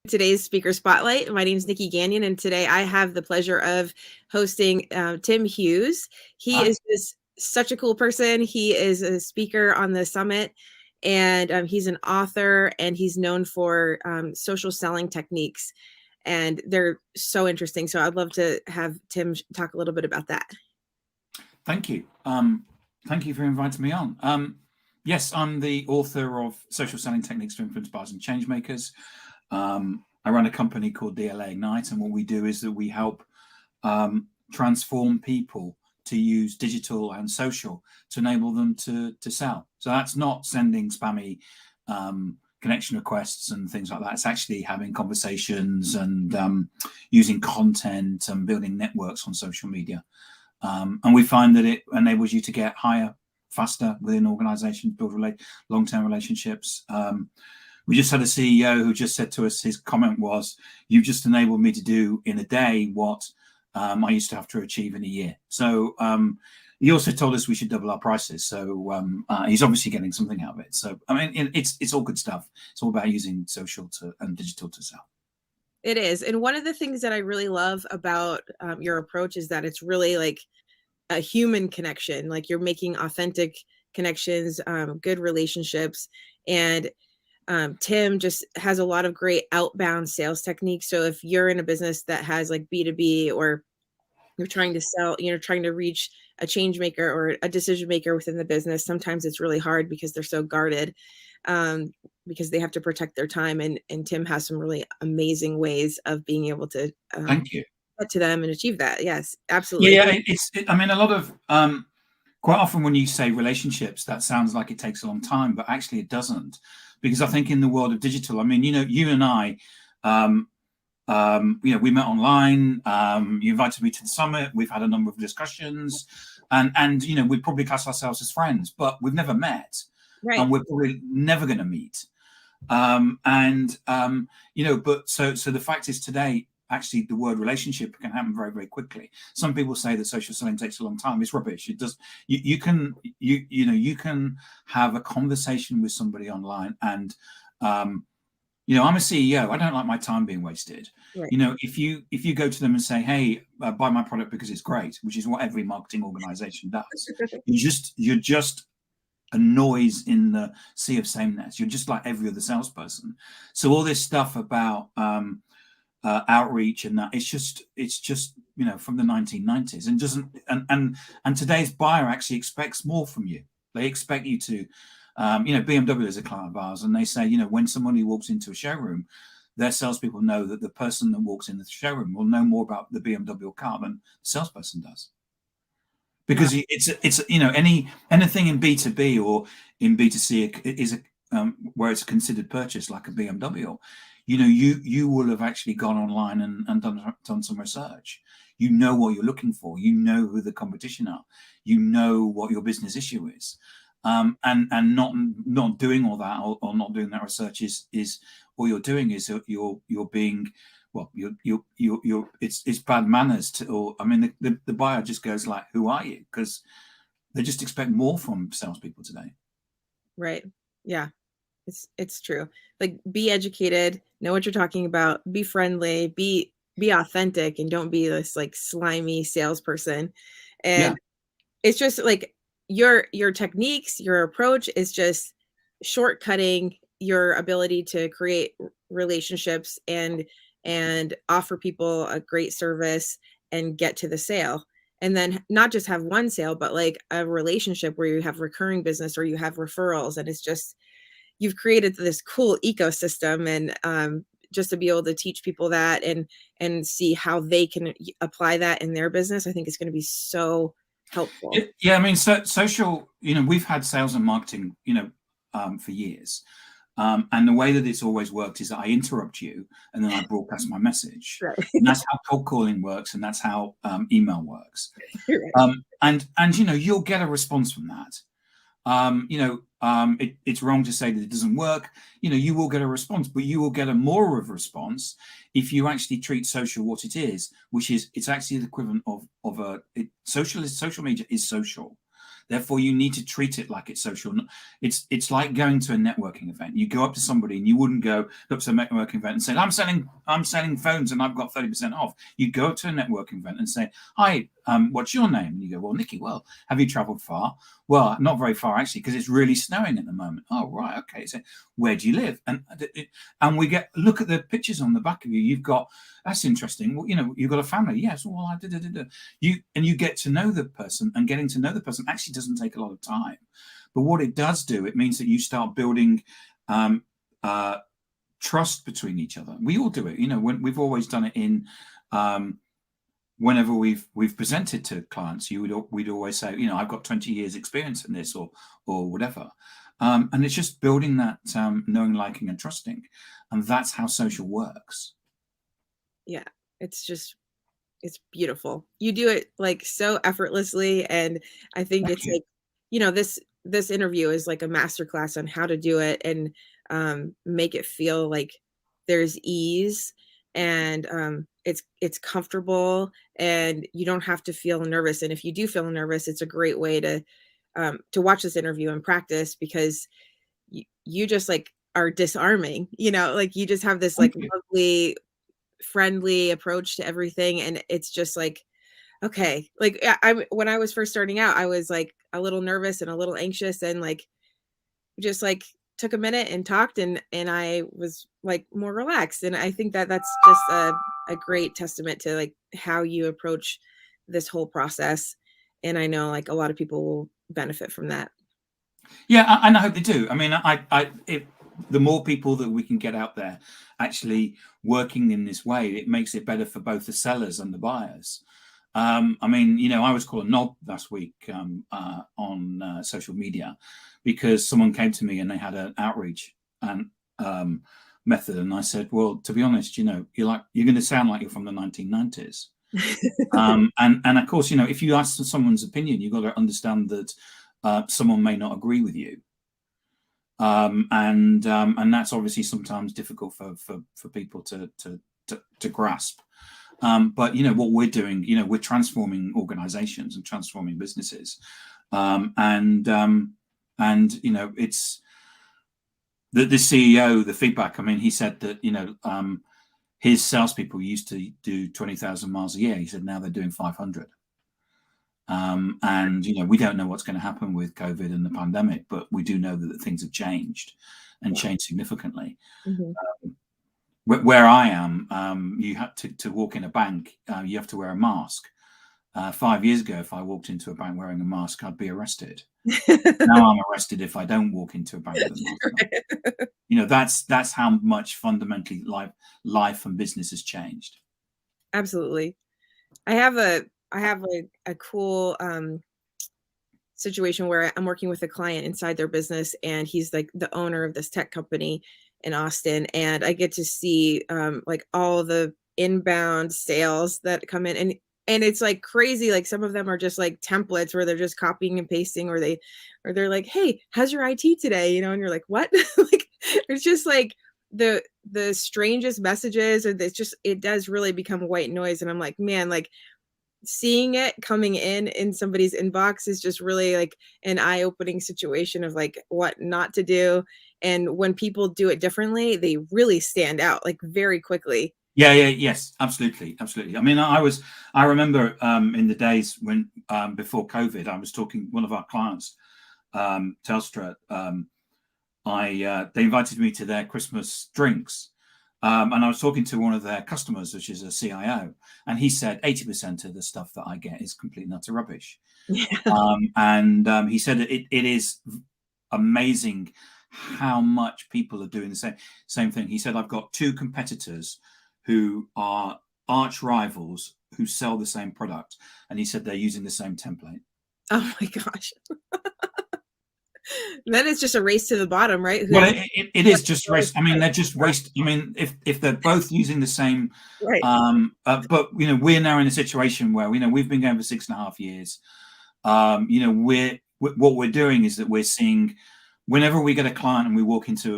Today's speaker spotlight. My name is Nikki Gagnon, and today I have the pleasure of hosting Tim Hughes. He Hi. is just such a cool person. He is a speaker on the summit, and he's an author, and he's known for social selling techniques, and they're so interesting. So I'd love to have Tim talk a little bit about that. Thank you. Thank you for inviting me on. Yes, I'm the author of Social Selling Techniques to Influence Buyers and Changemakers. I run a company called DLA Ignite, and what we do is that we help transform people to use digital and social to enable them to sell. So that's not sending spammy connection requests and things like that. It's actually having conversations and using content and building networks on social media. And we find that it enables you to get higher, faster within organizations, build long-term relationships. We just had a CEO who just said to us, his comment was, "You've just enabled me to do in a day what I used to have to achieve in a year." So he also told us we should double our prices. So he's obviously getting something out of it. So, I mean, it's all good stuff. It's all about using social and digital to sell. It is. And one of the things that I really love about your approach is that it's really like a human connection. Like you're making authentic connections, good relationships. And Tim just has a lot of great outbound sales techniques. So if you're in a business that has like B2B, or you're trying to sell, trying to reach a change maker or a decision maker within the business, sometimes it's really hard because they're so guarded, because they have to protect their time. And Tim has some really amazing ways of being able to Thank you. get to them and achieve that. Yes, absolutely. Yeah, I mean, a lot of quite often when you say relationships, that sounds like it takes a long time, but actually it doesn't, because I think in the world of digital, I mean, you and I, we met online. You invited me to the summit. We've had a number of discussions, and we probably class ourselves as friends, but we've never met, Right. and we're probably never going to meet. But so the fact is today, actually, the word relationship can happen very, very quickly. Some people say that social selling takes a long time. It's rubbish. It does. You can have a conversation with somebody online, and I'm a CEO. I don't like my time being wasted. Right. If you go to them and say, "Hey, buy my product because it's great," which is what every marketing organization does, you're just a noise in the sea of sameness. You're just like every other salesperson. So all this stuff about outreach and that, it's just from the 1990s, and doesn't and today's buyer actually expects more from you. They expect you to BMW is a client of ours, and they say, when somebody walks into a showroom, their salespeople know that the person that walks in the showroom will know more about the BMW car than the salesperson does. Because it's anything in B2B or in B2C is where it's a considered purchase, like a BMW. You will have actually gone online and done some research. You know what you're looking for. You know who the competition are. You know what your business issue is. And not doing all that or not doing that research is all you're doing is you're being, well, it's bad manners the buyer just goes like, "Who are you?" Because they just expect more from salespeople today. Right. Yeah. It's true. Like, be educated, know what you're talking about, be friendly, be authentic, and don't be this like slimy salesperson. And it's just like your techniques, your approach is just shortcutting your ability to create relationships and offer people a great service and get to the sale. And then not just have one sale, but like a relationship where you have recurring business or you have referrals. And it's just, you've created this cool ecosystem, and just to be able to teach people that and see how they can apply that in their business, I think it's going to be so helpful. Yeah, I mean, social, we've had sales and marketing, for years. And the way that it's always worked is that I interrupt you and then I broadcast my message. Right. And that's how cold calling works, and that's how email works. Right. And you'll get a response from that. It's wrong to say that it doesn't work. You will get a response, but you will get a more of a response if you actually treat social what it is, which is it's actually the equivalent of social media is social. Therefore, you need to treat it like it's social. It's like going to a networking event. You go up to somebody and you wouldn't go up to a networking event and say, I'm selling phones and I've got 30% off. You go to a networking event and say, hi, what's your name? And you go, well, Nikki, well, have you traveled far? Well, not very far, actually, because it's really snowing at the moment. Oh, right. Okay. So where do you live? And we look at the pictures on the back of you. You've got, that's interesting. Well, you've got a family. Yes. Well, I did. You get to know the person, and getting to know the person actually doesn't take a lot of time. But what it does do, it means that you start building trust between each other. We all do it. When we've always done it in whenever we've presented to clients, we'd always say, I've got 20 years experience in this or whatever. And it's just building that knowing, liking, and trusting. And that's how social works. Yeah, it's beautiful. You do it like so effortlessly. And I think Thank it's you. like, this interview is like a masterclass on how to do it and make it feel like there's ease and it's comfortable and you don't have to feel nervous. And if you do feel nervous, it's a great way to watch this interview and practice, because you just like are disarming, like you just have this like Thank you. lovely, friendly approach to everything. And it's just like, okay, like when I was first starting out, I was like a little nervous and a little anxious and like just like took a minute and talked and I was like more relaxed. And I think that that's just a great testament to like how you approach this whole process. And I know like a lot of people will benefit from that. Yeah, and I hope they do. I mean, the more people that we can get out there actually working in this way, it makes it better for both the sellers and the buyers. I mean, I was called a knob last week on social media because someone came to me and they had an outreach and method, and I said, well, to be honest, you're going to sound like you're from the 1990s. And of course, if you ask someone's opinion, you've got to understand that someone may not agree with you. And that's obviously sometimes difficult for people to grasp. But what we're doing, we're transforming organizations and transforming businesses. And it's the CEO, the feedback. I mean, he said that, his salespeople used to do 20,000 miles a year. He said now they're doing 500. And we don't know what's going to happen with COVID and the pandemic, but we do know that things have changed and changed significantly. Mhm. Where I am, you had to walk in a bank, you have to wear a mask. 5 years ago, if I walked into a bank wearing a mask, I'd be arrested. Now I'm arrested if I don't walk into a bank with a mask on. That's how much fundamentally life and business has changed. Absolutely. I have a cool situation where I'm working with a client inside their business, and he's like the owner of this tech company in Austin, and I get to see like all the inbound sales that come in, and it's like crazy. Like some of them are just like templates where they're just copying and pasting, or they're like, hey, how's your IT today? And you're like, what? Like it's just like the strangest messages, or it does really become white noise. And I'm like, man, like seeing it coming in somebody's inbox is just really like an eye-opening situation of like what not to do. And when people do it differently, they really stand out like very quickly. Yes, absolutely. I mean, I remember in the days when before COVID, I was talking one of our clients, Telstra. They invited me to their Christmas drinks, and I was talking to one of their customers, which is a CIO, and he said 80% of the stuff that I get is complete and utter rubbish. And he said it is amazing how much people are doing the same thing. He said, I've got two competitors who are arch rivals who sell the same product, and he said they're using the same template. Oh my gosh. Then it's just a race to the bottom, right? Well, it is just race. I mean, they're just waste. I mean, if they're both using the same, right. But we're now in a situation where we've been going for 6.5 years. What we're doing is that we're seeing whenever we get a client and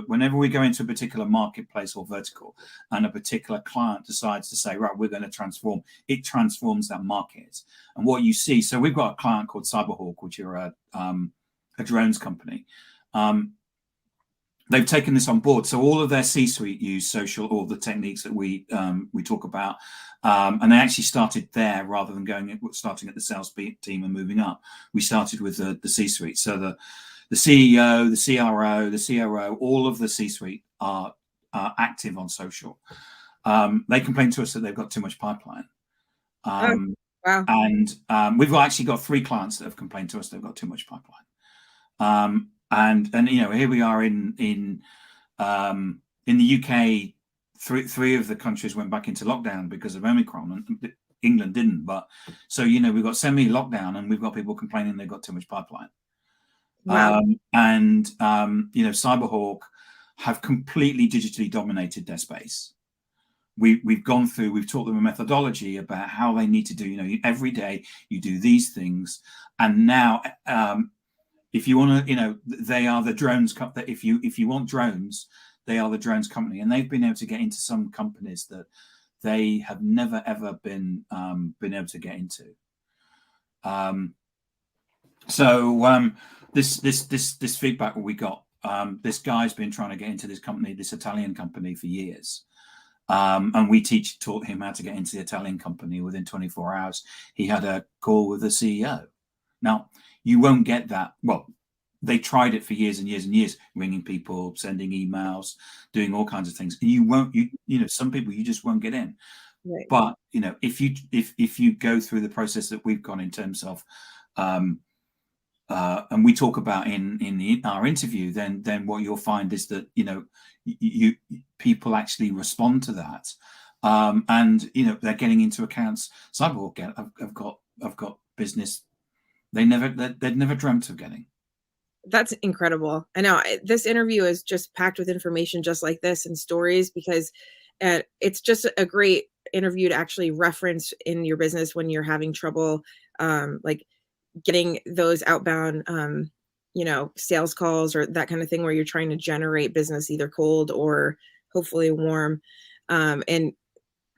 whenever we go into a particular marketplace or vertical, and a particular client decides to say, right, we're going to transform, it transforms that market. And what you see, so we've got a client called Cyberhawk, which are a drones company. They've taken this on board, so all of their C-suite use social, all the techniques that we talk about, and they actually started there rather than starting at the sales team and moving up. We started with the C-suite, so the CEO, the CRO, the COO, all of the C-suite are active on social. They complain to us that they've got too much pipeline. Oh, wow. And we've actually got 3 clients that have complained to us they've got too much pipeline. And here we are in the UK. Three of the countries went back into lockdown because of Omicron, and England didn't. But so we've got semi-lockdown, and we've got people complaining they've got too much pipeline. Wow. Cyberhawk have completely digitally dominated their space. We've gone through, we've taught them a methodology about how they need to do, every day you do these things. And now, if you want to, they are the drones company. If you want drones, they are the drones company. And they've been able to get into some companies that they have never, ever been able to get into. This feedback we got, this guy's been trying to get into this company, this Italian company, for years. And we taught him how to get into the Italian company. Within 24 hours, he had a call with the CEO. Now, you won't get that. Well, they tried it for years and years and years, ringing people, sending emails, doing all kinds of things. And you won't, some people you just won't get in. Right. But, if you go through the process that we've gone in terms of, and we talk about in our interview, then what you'll find is that people actually respond to that, and they're getting into accounts. Cyberhawk I've got business they'd never dreamt of getting. That's incredible. I know this interview is just packed with information just like this and stories, because it's just a great interview to actually reference in your business when you're having trouble, like getting those outbound, sales calls or that kind of thing, where you're trying to generate business either cold or hopefully warm. And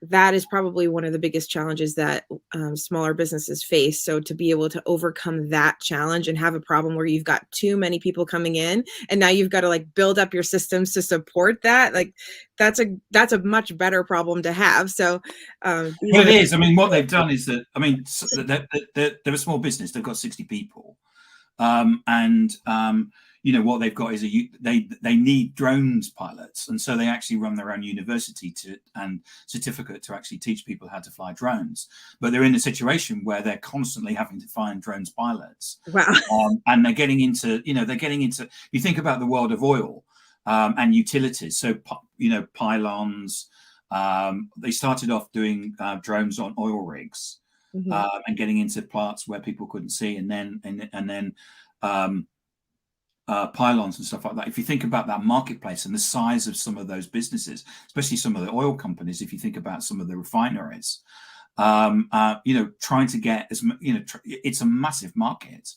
that is probably one of the biggest challenges that smaller businesses face. So to be able to overcome that challenge and have a problem where you've got too many people coming in, and now you've got to build up your systems to support that, that's a much better problem to have. So it is. I mean, what they've done is that, they're a small business. They've got 60 people. What they've got is they need drones pilots, and so they actually run their own university and certificate to actually teach people how to fly drones. But they're in a situation where they're constantly having to find drones pilots. Wow. And they're getting into, you think about the world of oil and utilities. So pylons. They started off doing drones on oil rigs. Mm-hmm. And getting into parts where people couldn't see, and then pylons and stuff like that. If you think about that marketplace and the size of some of those businesses, especially some of the oil companies, if you think about some of the refineries, trying to get it's a massive market,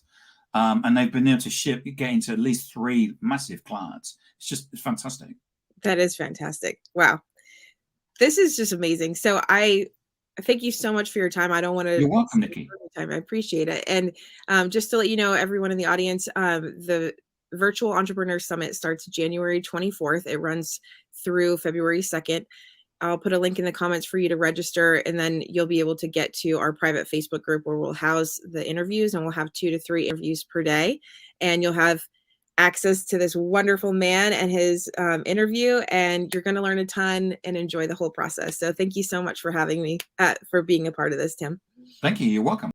and they've been able to get into at least 3 massive clients. It's fantastic. That is fantastic. Wow, this is just amazing. So I thank you so much for your time. I don't want to. You're welcome, Nikki. I appreciate it. And just to let you know, everyone in the audience, the Virtual Entrepreneur Summit starts January 24th. It runs through February 2nd. I'll put a link in the comments for you to register, and then you'll be able to get to our private Facebook group where we'll house the interviews, and we'll have 2 to 3 interviews per day. And you'll have access to this wonderful man and his interview, and you're going to learn a ton and enjoy the whole process. So thank you so much for having me, for being a part of this, Tim. Thank you. You're welcome.